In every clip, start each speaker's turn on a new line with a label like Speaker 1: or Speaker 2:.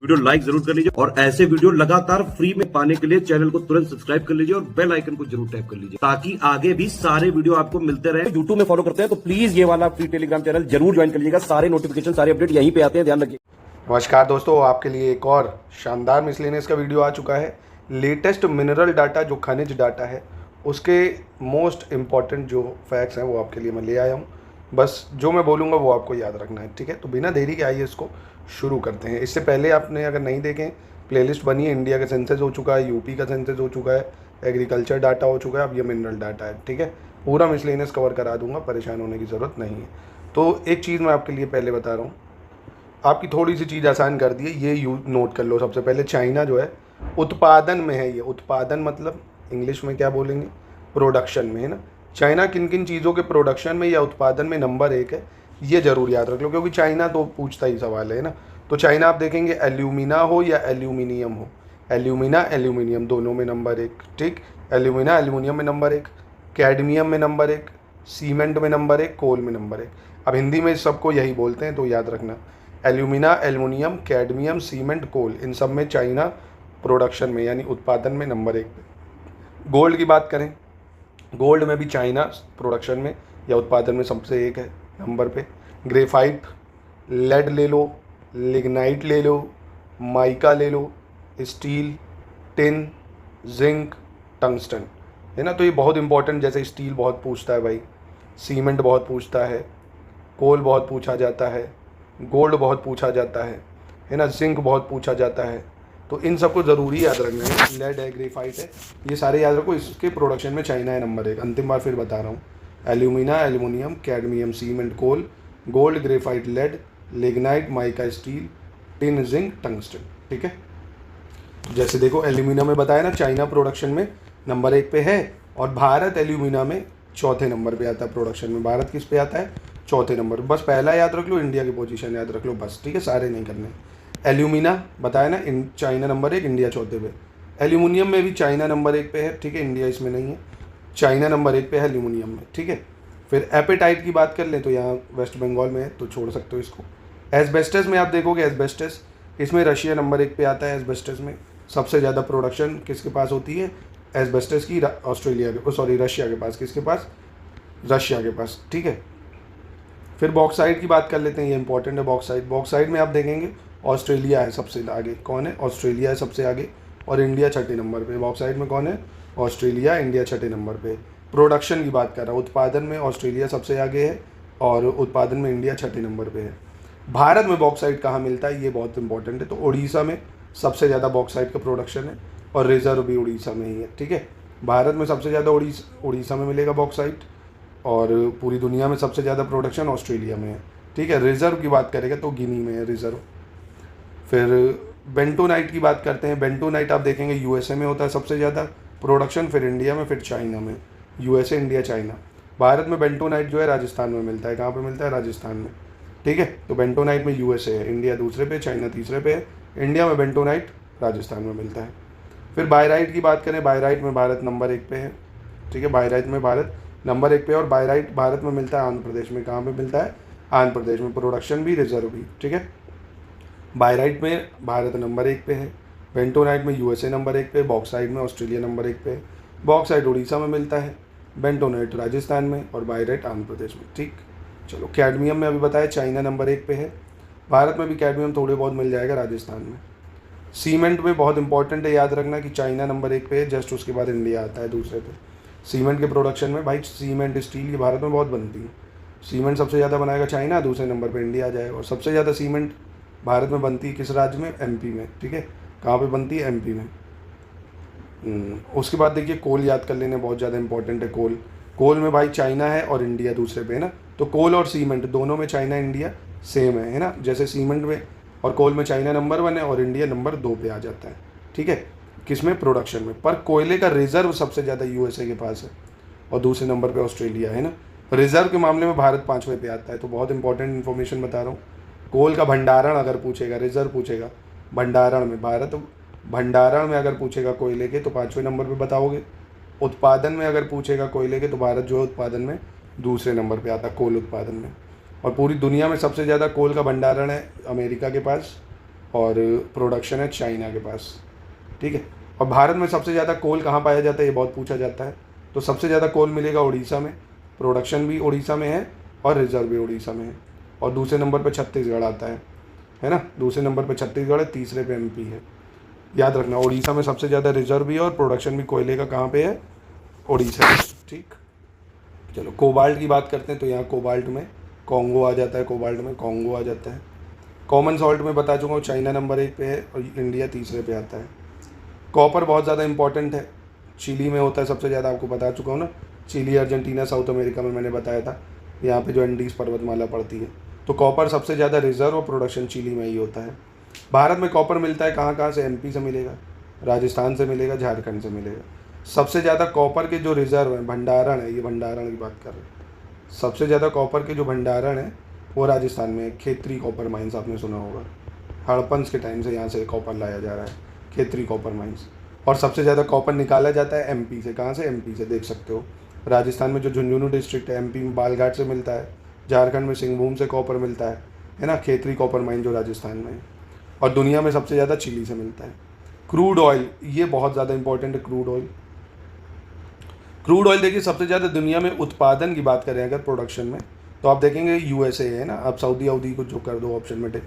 Speaker 1: Video like जरूर कर लीजिए और ऐसे वीडियो लगातार फ्री में पाने के लिए चैनल को तुरंत सब्सक्राइब कर लीजिए और बेल आइकन को जरूर टैप कर लीजिए ताकि आगे भी सारे वीडियो आपको मिलते रहे। यूट्यूब में फॉलो करते हैं तो प्लीज ये वाला फ्री टेलीग्राम चैनल जरूर ज्वाइन कर लीजिएगा। सारे नोटिफिकेशन सारे अपडेट यहीं पे आते हैं, ध्यान रखिए।
Speaker 2: नमस्कार दोस्तों, आपके लिए एक और शानदार मिसलेनियस का वीडियो आ चुका है। लेटेस्ट मिनरल डाटा जो खनिज डाटा है उसके मोस्ट इम्पॉर्टेंट जो फैक्ट्स हैं वो आपके लिए मैं ले आया हूँ। बस जो मैं बोलूँगा वो आपको याद रखना है, ठीक है। तो बिना देरी के आइए इसको शुरू करते हैं। इससे पहले आपने अगर नहीं देखें, प्लेलिस्ट बनी है, इंडिया का सेंसस हो चुका है, यूपी का सेंसस हो चुका है, एग्रीकल्चर डाटा हो चुका है, अब ये मिनरल डाटा है, ठीक है। पूरा मिसलेनियस कवर करा दूंगा, परेशान होने की ज़रूरत नहीं है। तो एक चीज़ मैं आपके लिए पहले बता रहा हूँ, आपकी थोड़ी सी चीज़ आसान कर दी है, ये नोट कर लो। सबसे पहले चाइना जो है उत्पादन में है, ये उत्पादन मतलब इंग्लिश में क्या बोलेंगे, प्रोडक्शन में, है ना। चाइना किन किन चीज़ों के प्रोडक्शन में या उत्पादन में नंबर 1 है, ये ज़रूर याद रख लो, क्योंकि चाइना तो पूछता ही सवाल है ना। तो चाइना आप देखेंगे एल्यूमिना हो या एल्यूमिनियम हो, एल्यूमिना एल्यूमिनियम दोनों में नंबर 1, ठीक। एल्यूमिना एल्यूमिनियम में नंबर 1, कैडमियम में नंबर 1, सीमेंट में नंबर 1, कोल में नंबर 1। अब हिंदी में सबको यही बोलते हैं तो याद रखना, एल्यूमिना एल्युमिनियम कैडमियम सीमेंट कोल, इन सब में चाइना प्रोडक्शन में यानी उत्पादन में नंबर 1 पे। गोल्ड की बात करें, गोल्ड में भी चाइना प्रोडक्शन में या उत्पादन में सबसे एक है नंबर पे। ग्रेफाइट, लेड ले लो, लिग्नाइट ले लो, माइका ले लो, स्टील, टिन, जिंक, टंगस्टन, है ना। तो ये बहुत इंपॉर्टेंट, जैसे स्टील बहुत पूछता है भाई, सीमेंट बहुत पूछता है, कोल बहुत पूछा जाता है, गोल्ड बहुत पूछा जाता है ना, जिंक बहुत पूछा जाता है। तो इन सबको ज़रूरी याद रखना है। लेड है, ग्रेफाइट है, ये सारे याद रखो। इसके प्रोडक्शन में चाइना है नंबर 1। अंतिम बार फिर बता रहा हूँ, alumina aluminium cadmium cement coal, gold graphite lead, lignite mica steel, tin zinc tungsten, ठीक है। जैसे देखो एल्यूमिना में बताया ना, चाइना प्रोडक्शन में नंबर 1 पे है और भारत एल्यूमिना में चौथे नंबर पे आता है प्रोडक्शन में। भारत किस पे आता है, चौथे नंबर। बस पहला याद रख लो, इंडिया की पोजीशन याद रख लो बस, ठीक है, सारे नहीं करने। एल्यूमिना बताया ना, चाइना नंबर 1, इंडिया चौथे पे। एल्यूमिनियम में भी चाइना नंबर 1 पे है, ठीक है, इंडिया इसमें नहीं है। चाइना नंबर 1 पे है एल्यूमिनियम में, ठीक है। फिर एपेटाइट की बात कर लें तो यहाँ वेस्ट बंगाल में है, तो छोड़ सकते हो इसको। एस्बेस्टस में आप देखोगे, एस्बेस्टस इसमें रशिया नंबर 1 पे आता है। एस्बेस्टस में सबसे ज़्यादा प्रोडक्शन किसके पास होती है, एस्बेस्टस की, ऑस्ट्रेलिया के, सॉरी रशिया के पास। किसके पास, रशिया के पास, ठीक है। फिर बॉक्साइट की बात कर लेते हैं, ये इंपॉर्टेंट है बॉक्साइट। बॉक्साइट में आप देखेंगे ऑस्ट्रेलिया है सबसे आगे। कौन है, ऑस्ट्रेलिया है सबसे आगे और इंडिया छठे नंबर पे। बॉक्साइट में कौन है, ऑस्ट्रेलिया, इंडिया छठे नंबर पे। प्रोडक्शन की बात कर रहा हूँ, उत्पादन में ऑस्ट्रेलिया सबसे आगे है और उत्पादन में इंडिया छठे नंबर पे है। भारत में बॉक्साइट कहाँ मिलता है, ये बहुत इंपॉर्टेंट है। तो उड़ीसा में सबसे ज़्यादा बॉक्साइट का प्रोडक्शन है और रिजर्व भी उड़ीसा में ही है, ठीक है। भारत में सबसे ज़्यादा उड़ीसा में मिलेगा बॉक्साइट और पूरी दुनिया में सबसे ज़्यादा प्रोडक्शन ऑस्ट्रेलिया में है, ठीक है। रिज़र्व की बात करेंगे तो गिनी में है रिज़र्व। फिर बेंटोनाइट की बात करते हैं। बेंटोनाइट आप देखेंगे यूएसए में होता है सबसे ज़्यादा प्रोडक्शन, फिर इंडिया में, फिर चाइना में। USA, India, China. भारत में बेंटोनाइट जो है राजस्थान में मिलता है। कहाँ पे मिलता है, राजस्थान में, ठीक है। तो बेंटोनाइट में यूएसए है, इंडिया दूसरे पे, चाइना तीसरे पे है। इंडिया में बेंटोनाइट राजस्थान में मिलता है। फिर बायराइट की बात करें, बायराइट में भारत नंबर 1 पे है, ठीक है। बायराइट में भारत नंबर 1 पे और बायराइट भारत में मिलता है आंध्र प्रदेश में। कहाँ पे मिलता है, आंध्र प्रदेश में। प्रोडक्शन भी, रिजर्व भी, ठीक है। बायराइट में भारत नंबर 1 पे है, बेंटोनाइट में यूएसए नंबर 1 पे, बॉक्साइट में ऑस्ट्रेलिया नंबर 1 पे। बॉक्साइट उड़ीसा में मिलता है, बेंटोनाइट राजस्थान में और बायराइट आंध्र प्रदेश में, ठीक। चलो कैडमियम में अभी बताया चाइना नंबर 1 पे है, भारत में भी कैडमियम थोड़े बहुत मिल जाएगा राजस्थान में। सीमेंट में बहुत इंपॉर्टेंट है, याद रखना कि चाइना नंबर 1 पे है, जस्ट उसके बाद इंडिया आता है दूसरे पे। सीमेंट के प्रोडक्शन में भाई, सीमेंट स्टील की भारत में बहुत बनती है। सीमेंट सबसे ज़्यादा बनाएगा चाइना, दूसरे नंबर पे इंडिया आ जाएगा। और सबसे ज़्यादा सीमेंट भारत में बनती है किस राज्य में, एमपी में, ठीक है। कहाँ पे बनती है, एमपी में। उसके बाद देखिए कोल याद कर लेने, बहुत ज़्यादा इंपॉर्टेंट है कोल। कोल में भाई चाइना है और इंडिया दूसरे पे है ना। तो कोल और सीमेंट दोनों में चाइना इंडिया सेम है ना। जैसे सीमेंट में और कोल में चाइना नंबर 1 है और इंडिया नंबर 2 पे आ जाता है, ठीक है। किसमें, प्रोडक्शन में। पर कोयले का रिजर्व सबसे ज़्यादा यूएसए के पास है और दूसरे नंबर पे ऑस्ट्रेलिया है ना। रिजर्व के मामले में भारत 5वें पे आता है। तो बहुत इंपॉर्टेंट इन्फॉर्मेशन बता रहा हूँ। कोल का भंडारण अगर पूछेगा, रिजर्व पूछेगा, भंडारण में भारत, भंडारण में अगर पूछेगा कोयले के तो 5वें नंबर पे बताओगे। उत्पादन में अगर पूछेगा कोयले के तो भारत जो है उत्पादन में दूसरे नंबर पे आता है, कोल उत्पादन में। और पूरी दुनिया में सबसे ज़्यादा कोल का भंडारण है अमेरिका के पास और प्रोडक्शन है चाइना के पास, ठीक है। और भारत में सबसे ज़्यादा कोल कहाँ पाया जाता है, ये बहुत पूछा जाता है। तो सबसे ज़्यादा कोल मिलेगा उड़ीसा में, प्रोडक्शन भी उड़ीसा में है और रिजर्व भी उड़ीसा में है। और दूसरे नंबर पर छत्तीसगढ़ आता है ना, दूसरे नंबर पर छत्तीसगढ़ है, तीसरे पे एमपी है। याद रखना, उड़ीसा में सबसे ज़्यादा रिजर्व भी है और प्रोडक्शन भी कोयले का कहाँ पे है, उड़ीसा में, ठीक। चलो कोबाल्ट की बात करते हैं, तो यहाँ कोबाल्ट में कॉन्गो आ जाता है, कोबाल्ट में कॉन्गो आ जाता है। कॉमन सॉल्ट में बता चुका हूँ, चाइना नंबर 1 पे है और इंडिया तीसरे पे आता है। कॉपर बहुत ज़्यादा इंपॉर्टेंट है, चिली में होता है सबसे ज़्यादा, आपको बता चुका हूँ ना। चिली, अर्जेंटीना, साउथ अमेरिका में मैंने बताया था, यहाँ पे जो एंडीज़ पर्वतमाला पड़ती है। तो कॉपर सबसे ज़्यादा रिजर्व और प्रोडक्शन चिली में ही होता है। भारत में कॉपर मिलता है कहाँ कहाँ से, एमपी से मिलेगा, राजस्थान से मिलेगा, झारखंड से मिलेगा। सबसे ज़्यादा कॉपर के जो रिजर्व हैं, भंडारण है, ये भंडारण की बात कर रहे हैं, सबसे ज़्यादा कॉपर के जो भंडारण है वो राजस्थान में है। खेतरी कॉपर माइंस आपने सुना होगा, हड़प्पन्स के टाइम से यहाँ से कॉपर लाया जा रहा है, खेतरी कॉपर माइंस। और सबसे ज़्यादा कॉपर निकाला जाता है एमपी से। कहाँ से, एमपी से, देख सकते हो। राजस्थान में जो झुंझुनू डिस्ट्रिक्ट है, एमपी में बालघाट से मिलता है, झारखंड में सिंहभूम से कॉपर मिलता है ना, खेतरी कॉपर माइन जो राजस्थान में है। और दुनिया में सबसे ज़्यादा चिली से मिलता है। क्रूड ऑयल, ये बहुत ज़्यादा इंपॉर्टेंट है। क्रूड ऑयल, क्रूड ऑयल देखिए सबसे ज़्यादा दुनिया में उत्पादन की बात करें अगर प्रोडक्शन में, तो आप देखेंगे यूएसए है ना। आप सऊदी अवधी को जो कर दो ऑप्शन में टिक,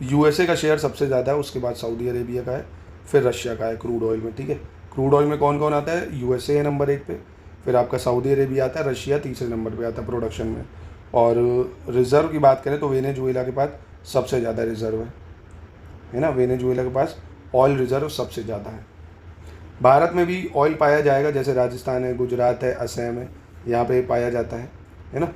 Speaker 2: यूएसए का शेयर सबसे ज़्यादा है, उसके बाद सऊदी अरेबिया का है, फिर रशिया का है क्रूड ऑयल में, ठीक है। क्रूड ऑयल में कौन कौन आता है, यूएसए है नंबर 1 पे, फिर आपका सऊदी अरेबिया आता है, रशिया तीसरे नंबर पे आता है प्रोडक्शन में। और रिज़र्व की बात करें तो वेनेजुएला के पास सबसे ज़्यादा रिज़र्व है ना, वेनेजुएला के पास ऑयल रिज़र्व सबसे ज़्यादा है। भारत में भी ऑयल पाया जाएगा, जैसे राजस्थान है, गुजरात है, असम है, यहाँ पे पाया जाता है ना।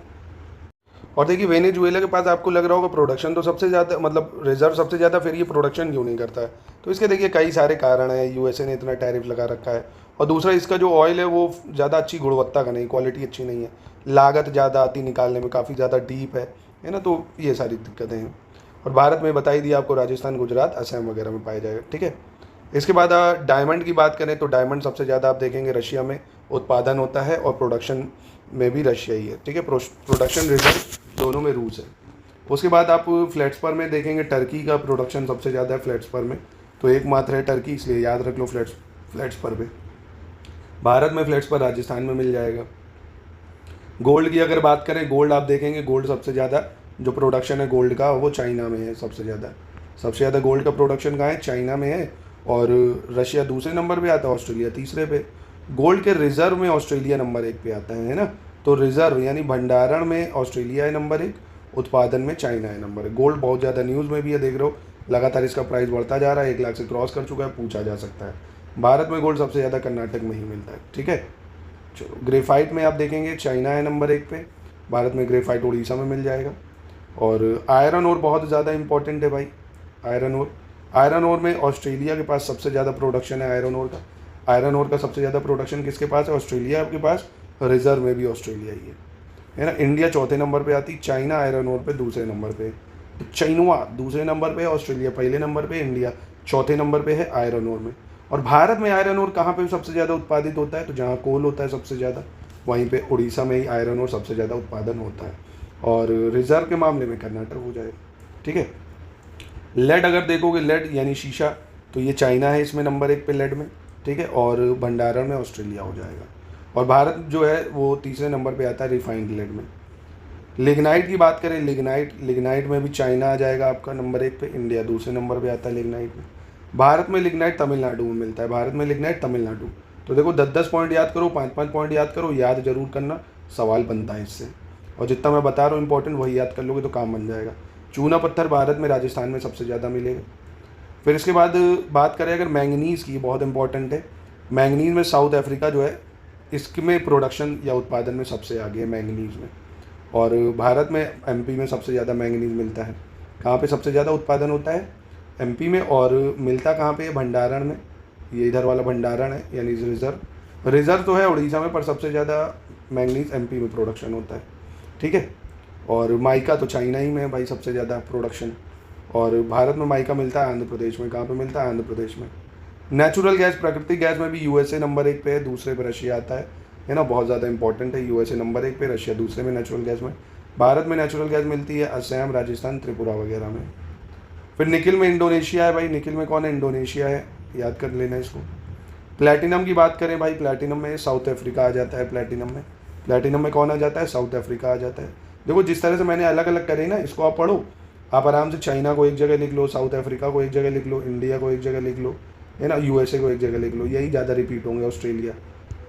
Speaker 2: और देखिए वेनेजुएला के पास आपको लग रहा होगा प्रोडक्शन तो सबसे ज़्यादा, मतलब रिजर्व सबसे ज़्यादा, फिर ये प्रोडक्शन क्यों नहीं करता है। तो इसके देखिए कई सारे कारण हैं। यूएसए ने इतना टैरिफ लगा रखा है, और दूसरा इसका जो ऑयल है वो ज़्यादा अच्छी गुणवत्ता का नहीं, क्वालिटी अच्छी नहीं है, लागत ज़्यादा आती निकालने में, काफ़ी ज़्यादा डीप है ना। तो ये सारी दिक्कतें हैं। और भारत में बता ही दिया आपको, राजस्थान, गुजरात, असम वगैरह में पाया जाएगा, ठीक है। इसके बाद डायमंड की बात करें तो डायमंड सबसे ज़्यादा आप देखेंगे रशिया में उत्पादन होता है, और प्रोडक्शन में भी रशिया ही है, ठीक है। प्रोडक्शन रिजर्व दोनों में रूस है। उसके बाद आप फ्लैट्सपर में देखेंगे टर्की का प्रोडक्शन सबसे ज़्यादा है फ्लैट्सपर में, तो एकमात्र है टर्की, इसलिए याद रख लो फ्लैट्सपर पे। भारत में फ्लैट्सपर राजस्थान में मिल जाएगा। गोल्ड की अगर बात करें, गोल्ड आप देखेंगे, गोल्ड सबसे ज़्यादा जो प्रोडक्शन है गोल्ड का वो चाइना में है सबसे ज़्यादा गोल्ड का प्रोडक्शन कहाँ है, चाइना में है। और रशिया दूसरे नंबर पे आता है, ऑस्ट्रेलिया तीसरे पे। गोल्ड के रिजर्व में ऑस्ट्रेलिया नंबर 1 पे आता है ना। तो रिजर्व यानी भंडारण में ऑस्ट्रेलिया है नंबर 1, उत्पादन में चाइना है नंबर 1। गोल्ड बहुत ज़्यादा न्यूज़ में भी है, देख रहे हो लगातार इसका प्राइस बढ़ता जा रहा है, 1 लाख से क्रॉस कर चुका है, पूछा जा सकता है। भारत में गोल्ड सबसे ज़्यादा कर्नाटक में ही मिलता है, ठीक है। चलो ग्रेफाइट में आप देखेंगे चाइना है नंबर 1 पे, भारत में ग्रेफाइट उड़ीसा में मिल जाएगा। और आयरन ओर बहुत ज़्यादा इंपॉर्टेंट है भाई, आयरन ओर में ऑस्ट्रेलिया के पास सबसे ज़्यादा प्रोडक्शन है आयरन ओर का। आयरन ओर का सबसे ज़्यादा प्रोडक्शन किसके पास है, ऑस्ट्रेलिया के पास, रिजर्व में भी ऑस्ट्रेलिया ही है ना। इंडिया चौथे नंबर पे आती, चाइना आयरन ओर पे दूसरे नंबर पे, तो चाइना दूसरे नंबर पे, ऑस्ट्रेलिया पहले नंबर पे, इंडिया चौथे नंबर पे है आयरन ओर में। और भारत में आयरन ओर कहाँ पे सबसे ज़्यादा उत्पादित होता है, तो जहाँ कोल होता है सबसे ज़्यादा, वहीं पे उड़ीसा में ही आयरन ओर सबसे ज़्यादा उत्पादन होता है। और रिजर्व के मामले में कर्नाटक हो जाएगा, ठीक है। लेड अगर देखोगे, लेड यानी शीशा, तो ये चाइना है इसमें नंबर 1 पे लेड में, ठीक है। और भंडारण में ऑस्ट्रेलिया हो जाएगा। और भारत जो है वो तीसरे नंबर पे आता है रिफाइंड लेड में। लिग्नाइट की बात करें, लिग्नाइट में भी चाइना आ जाएगा आपका नंबर 1 पे, इंडिया दूसरे नंबर पे आता है लिग्नाइट में। भारत में लिग्नाइट तमिलनाडु में मिलता है, भारत में लिग्नाइट तमिलनाडु। तो देखो 10-10 पॉइंट याद करो, 5-5 पॉइंट याद करो, याद जरूर करना, सवाल बनता है इससे। और जितना मैं बता रहा हूँ इंपॉर्टेंट वही याद कर लोगे तो काम बन जाएगा। चूना पत्थर भारत में राजस्थान में सबसे ज़्यादा मिलेगा। फिर इसके बाद बात करें अगर मैंगनीज़ की, बहुत इंपॉर्टेंट है। मैंगनीज़ में साउथ अफ्रीका जो है, इसमें प्रोडक्शन या उत्पादन में सबसे आगे है मैंगनीज़ में। और भारत में एमपी में सबसे ज़्यादा मैंगनीज़ मिलता है। कहाँ पे सबसे ज़्यादा उत्पादन होता है, एमपी में। और मिलता कहाँ पे है, भंडारण में, ये इधर वाला भंडारण है यानी रिजर्व तो है उड़ीसा में, पर सबसे ज़्यादा मैंगनीज़ एमपी में प्रोडक्शन होता है, ठीक है। और माइका तो चाइना ही में है भाई सबसे ज़्यादा प्रोडक्शन। और भारत में माइका मिलता है आंध्र प्रदेश में। कहाँ पे मिलता है, आंध्र प्रदेश में। नेचुरल गैस, प्राकृतिक गैस में भी यूएसए नंबर 1 पे है, दूसरे पे रशिया आता है ना। बहुत ज़्यादा इंपॉर्टेंट है, यूएसए नंबर 1 पे, रशिया दूसरे में नेचुरल गैस में। भारत में नेचुरल गैस मिलती है असम, राजस्थान, त्रिपुरा वगैरह में। फिर निकिल में इंडोनेशिया है भाई, निकिल में कौन है, इंडोनेशिया है, याद कर लेना इसको। प्लैटिनम की बात करें भाई, प्लैटिनम में साउथ अफ्रीका आ जाता है, प्लैटिनम में कौन आ जाता है, साउथ अफ्रीका आ जाता है। देखो जिस तरह से मैंने अलग अलग करे ना, इसको आप पढ़ो, आप आराम से चाइना को एक जगह लिख लो, साउथ अफ्रीका को एक जगह लिख लो, इंडिया को एक जगह लिख लो, है ना, यूएसए को एक जगह लिख लो, यही ज़्यादा रिपीट होंगे, ऑस्ट्रेलिया।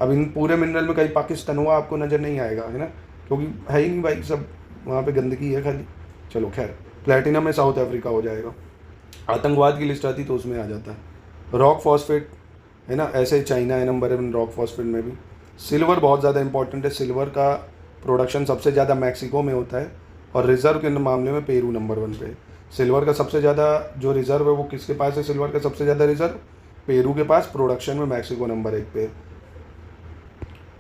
Speaker 2: अब इन पूरे मिनरल में कहीं पाकिस्तान हुआ आपको नज़र नहीं आएगा, है ना, क्योंकि है ही नहीं भाई, सब वहाँ पे गंदगी है खाली। चलो खैर, प्लैटिनम में साउथ अफ्रीका हो जाएगा। आतंकवाद की लिस्ट आती तो उसमें आ जाता है। रॉक फॉस्फेट, है ना, ऐसे चाइना है नंबर 1 रॉक फॉस्फेट में भी। सिल्वर बहुत ज़्यादा इंपॉर्टेंट है, सिल्वर का प्रोडक्शन सबसे ज़्यादा मैक्सिको में होता है, और रिज़र्व के मामले में पेरू नंबर 1 पे है। सिल्वर का सबसे ज़्यादा जो रिज़र्व है वो किसके पास है, सिल्वर का सबसे ज़्यादा रिज़र्व पेरू के पास, प्रोडक्शन में मैक्सिको नंबर 1 पे है।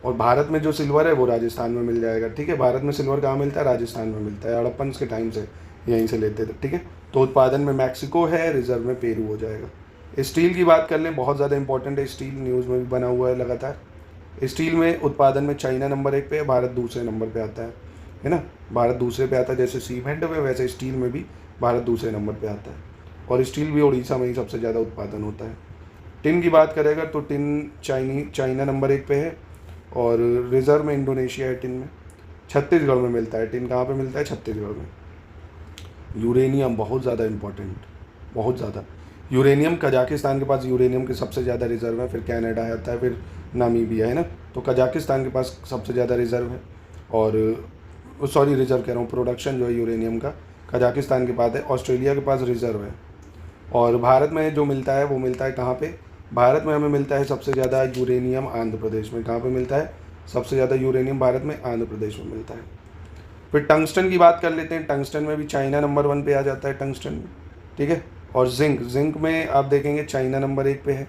Speaker 2: और भारत में जो सिल्वर है वो राजस्थान में मिल जाएगा, ठीक है। भारत में सिल्वर कहाँ मिलता है, राजस्थान में मिलता है, हड़प्पन के टाइम से यहीं से लेते थे, ठीक है। तो उत्पादन में मैक्सिको है, रिजर्व में पेरू हो जाएगा। स्टील की बात कर लें, बहुत ज़्यादा इंपॉर्टेंट है, स्टील न्यूज़ में भी बना हुआ है लगातार। स्टील में उत्पादन में चाइना नंबर 1 पे है, भारत दूसरे नंबर पे आता है ना, भारत दूसरे पे आता है। जैसे सीमेंट में वैसे स्टील में भी भारत दूसरे नंबर पे आता है, और स्टील भी उड़ीसा में ही सबसे ज़्यादा उत्पादन होता है। टिन की बात करेगा तो टिन चाइना नंबर 1 पे है, और रिजर्व में इंडोनेशिया है टिन में। छत्तीसगढ़ में मिलता है टिन, कहाँ पे मिलता है, छत्तीसगढ़ में। यूरेनियम बहुत ज़्यादा इंपॉर्टेंट, बहुत ज़्यादा यूरेनियम, कजाकिस्तान के पास यूरेनियम के सबसे ज़्यादा रिजर्व है, फिर कनाडा आता है, फिर नामीबिया, है ना। तो कजाकिस्तान के पास सबसे ज़्यादा रिजर्व है, और सॉरी रिजर्व कह रहा हूँ, प्रोडक्शन जो है यूरेनियम का कजाकिस्तान के पास है। ऑस्ट्रेलिया के पास रिजर्व है। और भारत में जो मिलता है वो मिलता है कहाँ पे, भारत में हमें मिलता है सबसे ज़्यादा यूरेनियम आंध्र प्रदेश में। कहाँ पे मिलता है सबसे ज़्यादा यूरेनियम, भारत में आंध्र प्रदेश में मिलता है। फिर टंगस्टन की बात कर लेते हैं, टंगस्टन में भी चाइना नंबर 1 पे आ जाता है टंगस्टन में, ठीक है। और जिंक में आप देखेंगे चाइना नंबर 1 पे है,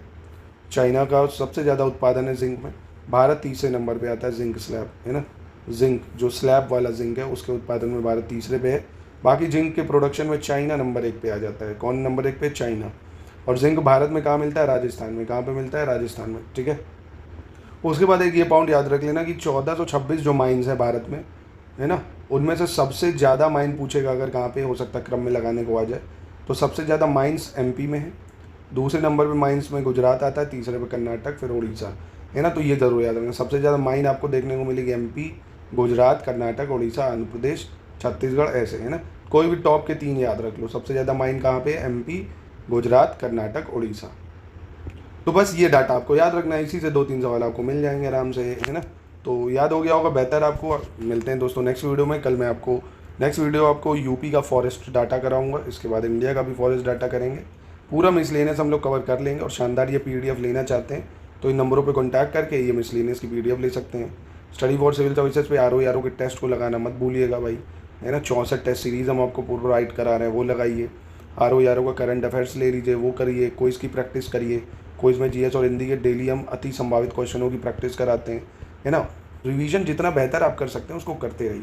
Speaker 2: चाइना का सबसे ज़्यादा उत्पादन है जिंक में। भारत तीसरे नंबर पे आता है, जिंक स्लैब, है ना, जिंक जो स्लैब वाला जिंक है उसके उत्पादन में भारत तीसरे पे है। बाकी जिंक के प्रोडक्शन में चाइना नंबर 1 पे आ जाता है। कौन नंबर 1 पे, चाइना। और जिंक भारत में कहाँ मिलता है, राजस्थान में। कहाँ पे मिलता है, राजस्थान में, ठीक है। उसके बाद एक ये पॉइंट याद रख लेना कि 1426 जो माइंस है भारत में, है ना, उनमें से सबसे ज़्यादा माइन पूछेगा अगर कहाँ पे, हो सकता है क्रम में लगाने को आ जाए, तो सबसे ज़्यादा माइंस एमपी में है, दूसरे नंबर पे माइंस में गुजरात आता है, तीसरे पे कर्नाटक, फिर उड़ीसा, है ना। तो ये ज़रूर याद रखना, सबसे ज़्यादा माइन आपको देखने को मिलेगी एमपी, गुजरात, कर्नाटक, उड़ीसा, आंध्र प्रदेश, छत्तीसगढ़, ऐसे, है ना। कोई भी टॉप के 3 याद रख लो, सबसे ज़्यादा माइन कहाँ पे, एमपी, गुजरात, कर्नाटक, उड़ीसा। तो बस ये डाटा आपको याद रखना है, इसी से 2-3 सवाल आपको मिल जाएंगे आराम से, है ना। तो याद हो गया होगा, बेहतर आपको। मिलते हैं दोस्तों नेक्स्ट वीडियो में। कल मैं आपको नेक्स्ट वीडियो आपको यूपी का फॉरेस्ट डाटा कराऊंगा, इसके बाद इंडिया का भी फॉरेस्ट डाटा करेंगे। पूरा मिसलेनियस हम लोग कवर कर लेंगे, और शानदार ये पीडीएफ लेना चाहते हैं तो इन नंबरों पे कांटेक्ट करके ये मिसलेनियस की पीडीएफ ले सकते हैं। स्टडी फॉर सिविल सर्विसेज पे आरओ के टेस्ट को लगाना मत भूलिएगा भाई, है ना। 64 टेस्ट सीरीज़ हम आपको प्रोवाइड करा रहे हैं, वो लगाइए। आरओ का करंट अफेयर्स ले लीजिए, वो करिए। क्विज़ की प्रैक्टिस करिए, क्विज़ में जीएस और हिंदी के डेली हम अति संभावित क्वेश्चनों की प्रैक्टिस कराते हैं, है ना। रिवीजन जितना बेहतर आप कर सकते हैं उसको करते रहिए।